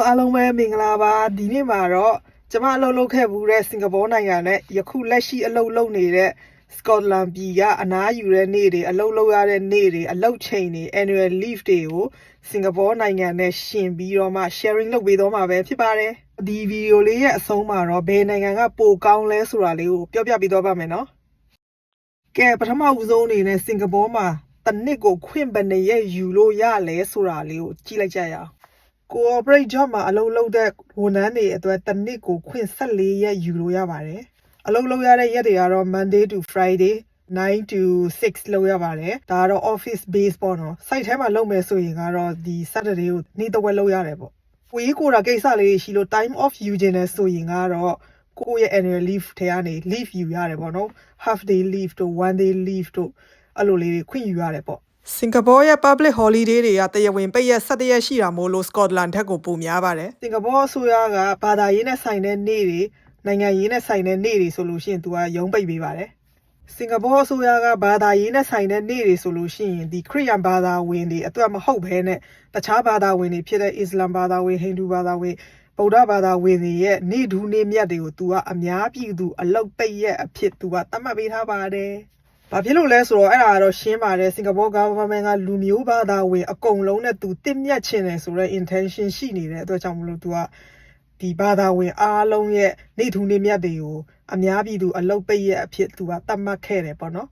အားလုံးပဲမင်္ဂလာပါဒီနေ့မှာတော့ကျမအလုပ်လုပ်ခဲ့ဘူးတဲ့စင်ကာပူနိုင်ငံနဲ့ယခုလက်ရှိအလုပ်လုပ်နေတဲ့စကော့တလန်ပြည်ကအနားယူတဲ့နေ့တွေအလုပ်လုပ်ရတဲ့နေ့တွေအလုပ်ချိန်တွေ annual leave တွေကိုစင်ကာပူနိုင်ငံနဲ့ရှင်ပြီးတော့မှ sharing လုပ်ပေးတော့မှာပဲဖြစ်ပါတယ်ဒီဗီဒီယိုလေးရဲ့အဆုံးမှာတော့ဘယ်နိုင်ငံကပိုကောင်းလဲဆိုတာလေးကိုပြောပြပေးတော့ပါမယ်နော်ကဲပထမဦးဆုံးအနေနဲ့စင်ကာပူမှာတစ်နှစ်ကိုခွင့်ဘယ်နှစ်ရက်ယူလို့ရလဲဆိုတာလေးကိုကြည့်လိုက်ကြရအောင်corporate job မှာအလုပ်လုပ်တဲ့ဝန်ထမ်းတွေအတွက်တစ်နှစ်ကိုခွင့်14ရက်ယူလို့ရပါတယ်။အလုပ်လုပ်ရတဲ့ရက်တွေကတော့ Monday to Friday 9 to 6လုပ်ရပါတယ်။ဒါကတော့ office base ပေါ့နော်။ site ထဲမှာလုပ်မယ်ဆိုရင်ကတော့ဒီ Saturday ကိုနေ့တစ်ဝက်လုပ်ရတယ်ပေါ့။ကိုကြီးကိုတာကိစ္စလေးရှိလို့ time off ယူခြင်းနဲ့ဆိုရင်ကတော့ကိုယ့်ရဲ့ annual leave ထဲကနေ leave ယူရတယ်ပေါ့နော်။ half day leave တို့ one day leave တို့အဲ့လိုလေးတွေခွင့်ယူရတယ်ပေါ့။စင်ကာပူရဲ့ public holiday တွေကတရားဝင်ပိတ်ရက်17ရက်ရှိတာမို့လို့ Scotland ထက်ကိုပိုများပါတယ်။စင်ကာပူအစိုးရကဘာသာရေးနဲ့ဆိုင်တဲ့နေ့တွေနိုင်ငံရေးနဲ့ဆိုင်တဲ့နေ့တွေဆိုလို့ရှိရင်သူကရုံးပိတ်ပေးပါတယ်။စင်ကာပူအစိုးရကဘာသာရေးနဲ့ဆိုင်တဲ့နေ့တွေဆိုလို့ရှိရင်ဒီခရစ်ယာန်ဘာသာဝင်တွေအတွက်မဟုတ်ဘဲနဲ့တခြားဘာသာဝင်တွေဖြစ်တဲ့အစ္စလာမ်ဘာသာဝင်ဟိန္ဒူဘာသာဝင်ဗုဒ္ဓဘာသာဝင်တွေရဲ့နေ့ထူးနေ့မြတ်တွေကိုသူကအများပြည်သူအလောက်ပိတ်ရက်အဖြစ်သူကသတ်မှတ်ပေးထားပါတယ်။ဘာဖြစ်လို့လဲဆိုတော့အဲ့ဒါကတော့ရှင်းပါတယ်စင်ကာပူ government ကလူမျိုးဘာသာဝင်အကုန်လုံးနဲ့သူတစ်မြတ်ချင်တယ်ဆိုတဲ့ intention ရှိနေတဲ့အတွက်ကြောင့်မလို့သူကဒီဘာသာဝင်အားလုံးရဲ့နေ့ထူးနေ့မြတ်တွေကိုအများပြည်သူအလောက်ပိတ်ရက်အဖြစ်သူကသတ်မှတ်ခဲ့တယ်ပေါ့နော်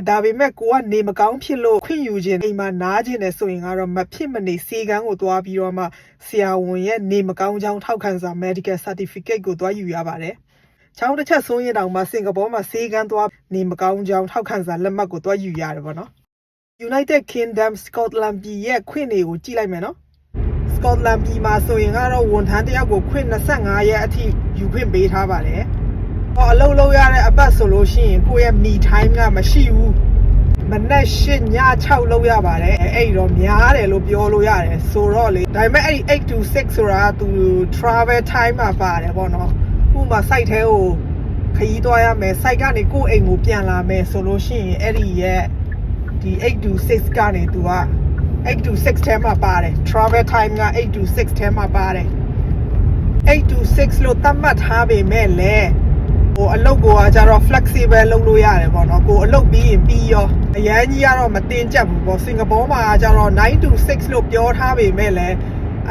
ဒါပေမဲ့ကိုကနေမကောင်းဖြစ်လို့ခွင့်ယူခြင်းအိမ်မှာနားခြင်းနဲ့ဆိုရင်ကတော့မဖြစ်မနေစေကန်းကိုသွားပြီးတော့မှဆရာဝန်ရဲ့နေမကောင်းကြောင်းထောက်ခံစာ medical certificate ကိုသွားယူရပါတယ်။ချောင်းတစ်ချက်ဆိုရင်တောင်မှစင်ကာပူမှာစေကန်းသွားနေမကောင်းကြောင်းထောက်ခံစာလက်မှတ်ကိုသွားယူရတယ်ပေါ့နော်။ United Kingdom Scotland ပြည်ရဲ့ခွင့်တွေကိုကြည့်လိုက်မယ်နော်။ Scotland ပြည်မှာဆိုရင်ကတော့ဝန်ထမ်းတစ်ယောက်ကိုခွင့်25ရက်အထိယူခွင့်ပေးထားပါတယ်။အလုပ်လုပ်ရတဲ့အပတ်ဆိုလို့ရှိရင်ကိုယ့်ရဲ့ me time ကမရှိဘူးမနေ့8ည6လုပ်ရပါတယ်အဲ့တော့များတယ်လို့ပြောလို့ရတယ်ဆိုတော့လေဒါပေမဲ့အဲ့ဒီ8 to 6ဆိုတာသူ travel time မှာပါတယ်ပေါ့နော်ဥပမာ site ထဲကိုခရီးသွားရမယ် site ကနေကိုယ့်အိမ်ကိုပြန်လာမယ်ဆိုလို့ရှိရင်အဲ့ဒီရဲ့ဒီ8 to 6ကနေသူက8 to 6ထဲမှာပါတယ် travel time က8 to 6ထဲမှာပါတယ်8 to 6လို့သတ်မှတ်ထားပေမဲ့လည်းအလုပ်ကိုကြတော့ flexible လုပ်လို့ရတယ်ပေါ့နော်ကိုအလုပ်ပြီးရင်ပြီးရောအရန်ကြီးကတော့မတင်ကြဘူးပေါ့စင်ကာပူမှာကြတော့9 to 6လို့ပြောထားပေမဲ့လည်း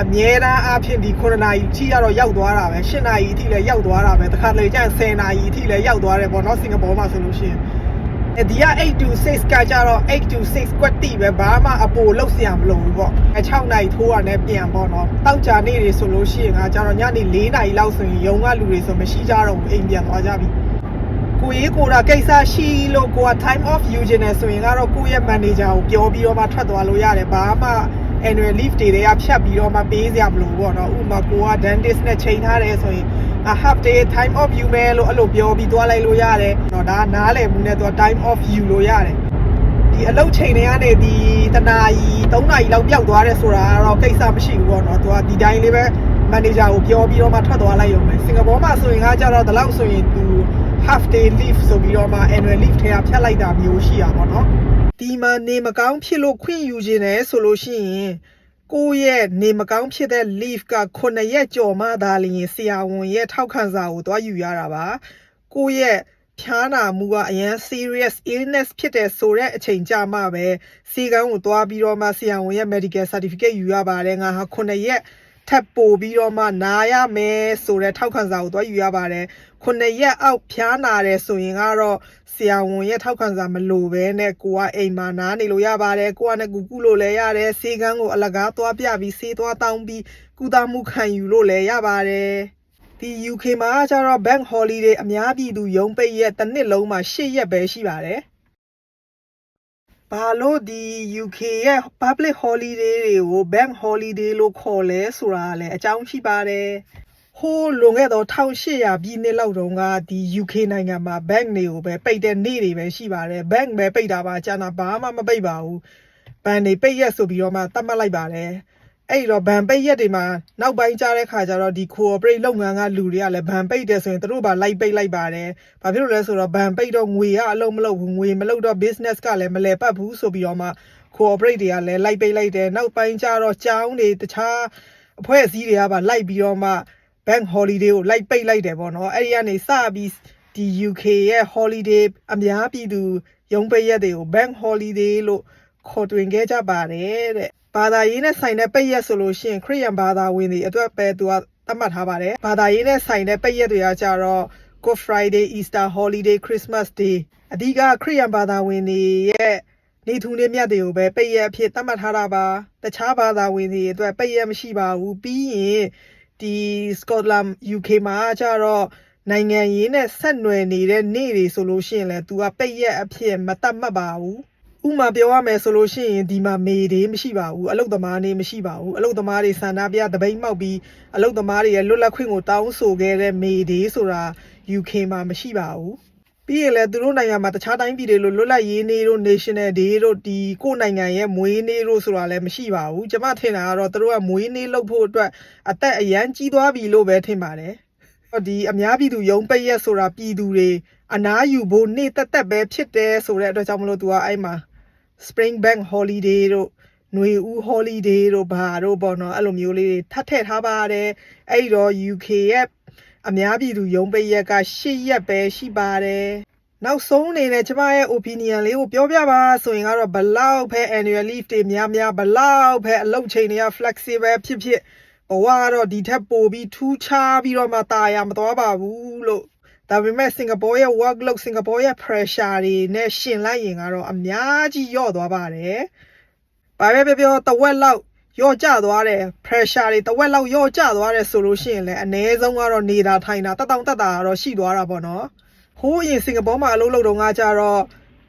အမြဲတမ်းအဖြစ်ဒီ9နာရီအထိကတော့ရောက်သွားတာပဲ10နာရီအထိလည်းရောက်သွားတာပဲတခါလေကျရင်10နာရီအထိလည်းရောက်သွားတယ်ပေါ့နော်စင်ကာပူမှာဆိုလို့ရှိရင်ဒီက8 to 6ကကြတော့8 to 6ကွက်တီပဲဘာမှအပိုလောက်စရာမလိုဘူးပေါ့6နာရီထိုးရနဲ့ပြန်ပေါ့နော်တောက်ကြနေတွေဆိုလို့ရှိရင်ကကြတော့ညနေ4နာရီလောက်ဆိုရင်ရုံးကလူတွေဆိုမရှိကြတော့ဘူးအိမ်ပြန်သွားကြပြီကိုရေးကိုတာကိစ္စရှိလို့ကိုက time off ယူခြင်းနဲ့ဆိုရင်ကတော့ကိုရဲ့ manager ကိုပြောပြီးတော့မှထွက်သွားလို့ရတယ်ဘာမှ annual leave တွေကဖြတ်ပြီးတော့မှပေးစရာမလိုဘူးပေါ့နော်ဥပမာကိုက dentist နဲ့ချိန်ထားတယ်ဆိုရင်half day time off ယူမယ်လို့အဲ့လိုပြောပြီးသွားလိုက်လို့ရတယ်တော့ဒါနားလည်မှုနဲ့သူက time off ယူလို့ရတယ်ဒီအလုပ်ချိန်တွေကနေဒီတနာရီ3နာရီလောက်ပြောက်သွားတယ်ဆိုတာကတော့ကိစ္စမရှိဘူးပေါ့နော်သူကဒီတိုင်းလေးပဲ manager ကိုပြောပြီးတော့မှထွက်သွားလိုက်ရုံပဲစင်ကာပူမှာဆိုရင်ကကြတော့ဒီလောက်ဆိုရင်သူ half day leave ဆိုပြီးတော့မှ annual leave ထဲကဖြတ်လိုက်တာမျိုးရှိတာပေါ့နော်ဒီမှာနေမကောင်းဖြစ်လို့ခွင့်ယူခြင်းနဲ့ဆိုလို့ရှိရင်ကိုယ့်ရဲ့နေမကောင်းဖြစ်တဲ့ leave က9ရက်ကျော်မှသာလျှင်ဆရာဝန်ရဲ့ထောက်ခံစာကိုသွားယူရတာပါကိုယ့်ရဲ့ဖျားနာမှုကအရန် serious illness ဖြစ်တယ်ဆိုတဲ့အချိန်ကြာမှပဲစီကန်းကိုသွားပြီးတော့မှဆရာဝန်ရဲ့ medical certificate ယူရပါတယ်ငါဟာ9ရက်ထပ်ပို့ပြီးတော့မှနားရမယ်ဆိုတဲ့ထောက်ခံစာကိုသွားယူရပါတယ်9ရက်အောက်ဖျားနာတယ်ဆိုရင်ကတော့ဆရာဝန်ရဲ့ထောက်ခံစာမလိုပဲနဲ့ကိုကအိမ်မှာနားနေလို့ရပါတယ်ကိုကနဲ့ကူလို့လည်းရတယ်ဆေးကန်းကိုအလကားသွားပြပြီးဆေးသွားတောင်းပြီးကုသမှုခံယူလို့လည်းရပါတယ်ဒီ UK မှာကျတော့ bank holiday အများပြည်သူရုံးပိတ်ရက်တစ်နှစ်လုံးမှာ8ရက်ပဲရှိပါတယ်ဘာလို့ဒီ UK ရဲ့ public holiday တွေကို bank holiday လို့ခေါ်လဲဆိုတာလည်းအကြောင်းရှိပါတယ်ဟိုးလွန်ခဲ့တော့1800ပြည်နှစ်လောက်တုန်းကဒီ UK နိုင်ငံမှာ bank တွေကိုပဲပိတ်တဲ့နေ့တွေပဲရှိပါတယ် bank ပဲပိတ်တာပါကျန်တာဘာမှမပိတ်ပါဘူးဘဏ်တွေပိတ်ရက်ဆိုပြီးတော့မှသတ်မှတ်လိုက်ပါတယ်အဲ့တော့ဘဏ်ပိတ်ရက်တွေမှာနောက်ပိုင်းကြားတဲ့ခါကျတော့ဒီ corporate လုပ်ငန်းကလူတွေကလည်းဘဏ်ပိတ်တယ်ဆိုရင်တို့ပါလိုက်ပိတ်လိုက်ပါတယ်။ဘာဖြစ်လို့လဲဆိုတော့ဘဏ်ပိတ်တော့ငွေကအလုံးမလုံးဘူးငွေမလုံးတော့ business ကလည်းမလဲပတ်ဘူးဆိုပြီးတော့မှ corporate တွေကလည်းလိုက်ပိတ်လိုက်တယ်နောက်ပိုင်းကျတော့ကျောင်းတွေတခြား အဖွဲ့အစည်းတွေကပါလိုက်ပြီးတော့မှ bank holiday ကိုလိုက်ပိတ်လိုက်တယ်ပေါ့နော်အဲ့ဒီကနေစပြီးဒီ UK ရဲ့ holiday အများပြည်သူရုံးပိတ်ရက်တွေကို bank holiday လို့ခေါ်တွင်ခဲ့ကြပါတယ်တဲ့ဘာသာရေးနဲ့ဆိုင်တဲ့ပိတ်ရက်ဆိုလို့ရှိရင်ခရစ်ယာန်ဘာသာဝင်တွေအတွက်ပဲသူကသတ်မှတ်ထားပါတယ်ဘာသာရေးနဲ့ဆိုင်တဲ့ပိတ်ရက်တွေကကြတော့ Good Friday Easter holiday Christmas day အဓိကခရစ်ယာန်ဘာသာဝင်တွေရဲ့နေထူးနေမြတ်တွေကိုပဲပိတ်ရက်အဖြစ်သတ်မှတ်ထားတာပါတခြားဘာသာဝင်တွေအတွက်ပိတ်ရက်မရှိပါဘူးပြီးရင်ဒီ Scotland UK မှာကြတော့နိုင်ငံရေးနဲ့ဆက်နွယ်နေတဲ့နေ့တွေဆိုလို့ရှိရင်လည်းသူကပိတ်ရက်အဖြစ်မသတ်မှတ်ပါဘူးဥမာပြောရမယ်ဆိုလို့ရှိရင်ဒီမှာမေဒေးမရှိပါဘူးအလုတ်သမားနေမရှိပါဘူးအလုတ်သမားတွေဆန္ဒပြတပိတ်မှောက်ပြီးအလုတ်သမားတွေရဲ့လွတ်လပ်ခွင့်ကိုတောင်းဆိုခဲ့တဲ့မေဒေးဆိုတာ UK မှာမရှိပါဘူးပြီးရင်လည်းသူတို့နိုင်ငံမှာတခြားတိုင်းပြည်တွေလိုလွတ်လပ်ရေးနေ့တို့ National Day တို့ဒီကိုယ့်နိုင်ငံရဲ့မွေးနေ့တို့ဆိုတာလည်းမရှိပါဘူးကျွန်မထင်တာကတော့သူတို့ကမွေးနေ့လုပ်ဖို့အတွက်အသက်အရန်ကြီးသွားပြီလို့ပဲထင်ပါတယ်ဒီအများပြည်သူရုံးပိတ်ရက်ဆိုတာပြည်သူတွေအနားယူဖို့နေ့တက်တက်ပဲဖြစ်တယ်ဆိုတဲ့အတွက်ကြောင့်မလို့သူကအဲ့မှာ Spring Bank Holiday တို့ຫນွေဦး Holiday တို့ဘာတို့ပေါ့နော်အဲ့လိုမျိုးလေးထပ်ထည့်ထားပါတယ်အဲ့တော့ UK ရဲ့အများပြည်သူရုံးပိတ်ရက်က8ရက်ပဲရှိပါတယ်နောက်ဆုံးအနေနဲ့ကျမရဲ့ opinion လေးကိုပြောပြပါဆိုရင်ကတော့ဘလောက်ပဲ annual leave တွေများဘလောက်ပဲအလုပ်ချိန်တွေက flexible ဖြစ်ဘဝကတော့ဒီထက်ပိုပြီးထူးခြားပြီးတော့မှတာယာမသွားပါဘူးလို့ဒါပေမဲ့စင်ကာပူရဲ့ workload စင်ကာပူရဲ့ pressure တွေနဲ့ရှင်လိုက်ရင်ကတော့အများကြီးယော့သွားပါတယ်။ဘာပဲပြောတဝက်လောက်ယော့ကျသွားတယ် pressure တွေတဝက်လောက်ယော့ကျသွားတယ်ဆိုလို့ရှိရင်လည်းအနည်းဆုံးကတော့နေတာထိုင်တာတက်တောင့်တက်တာကတော့ရှိသွားတာပေါ့နော်။ဟိုးအရင်စင်ကာပူမှာအလုပ်လုပ်တော့ငါကြတော့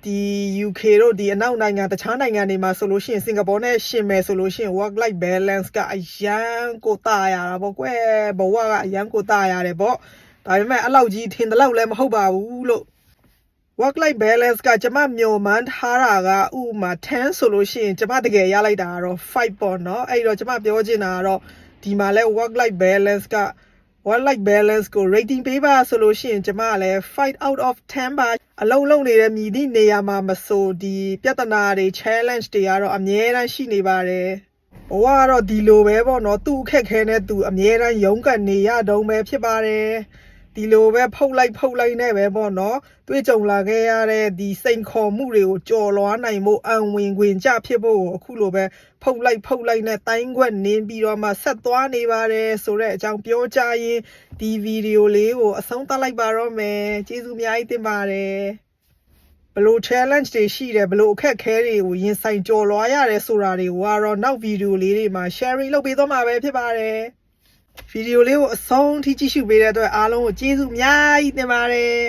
ဒီ UK တို့ဒီအနောက်နိုင်ငံတခြားနိုင်ငံတွေမှာဆိုလို့ရှိရင်စင်ကာပူနဲ့ရှင်မယ်ဆိုလို့ရှိရင် work life balance ကအရန်ကိုတာရတာပေါ့ကွယ်ဘဝကအရန်ကိုတာရတယ်ပေါ့ဒါပေမဲ့အဲ့လောက်ကြီးထင်တယ်လို့လည်းမဟုတ်ပါဘူးလို့ work life balance ကကျမမျှော်မှန်းထားတာကဥပမာ10ဆိုလို့ရှိရင်ကျမတကယ်ရလိုက်တာကတော့5ပေါ့နော်အဲ့တော့ကျမပြောချင်တာကတော့ဒီမှာလဲ work life balance က work life balance ကို rating ပေးပါဆိုလို့ရှိရင်ကျမကလည်း5 out of 10ပါအလုံးလုံးနေတဲ့မြည်သည့်နေရာမှာမဆိုဒီပြဿနာတွေ challenge တွေကတော့အမြဲတမ်းရှိနေပါတယ်ဘဝကတော့ဒီလိုပဲပေါ့နော်သူ့အခက်ခဲနဲ့သူအမြဲတမ်းရုန်းကန်နေရတုံးပဲဖြစ်ပါတယ်ဒီလိုပဲဖုတ်လိုက်နဲ့ပဲပေါ့နော်တွေ့ကြုံလာခဲ့ရတဲ့ဒီစိန်ခေါ်မှုတွေကိုကြော်လွှားနိုင်ဖို့အံဝင်ခွင်ကြဖြစ်ဖို့အခုလိုပဲဖုတ်လိုက်နဲ့တိုင်းခွက်နင်းပြီးတော့မှဆက်သွားနေပါတယ်ဆိုတဲ့အကြောင်းပြောကြရင်ဒီဗီဒီယိုလေးကိုအဆုံးသတ်လိုက်ပါတော့မယ်ကျေးဇူးအများကြီးတင်ပါတယ်ဘလို့ challenge တွေရှိတယ်ဘလို့အခက်ခဲတွေကိုရင်ဆိုင်ကြော်လွှားရတယ်ဆိုတာတွေကိုကတော့နောက်ဗီဒီယိုလေးတွေမှာ sharing လုပ်ပေးသွားမှာပဲဖြစ်ပါတယ်ဗီဒီယိုလေးကိုအဆုံးထိကြည့်ရှုပေးတဲ့အတွက်အားလုံးကိုကျေးဇူးအများကြီးတင်ပါတယ်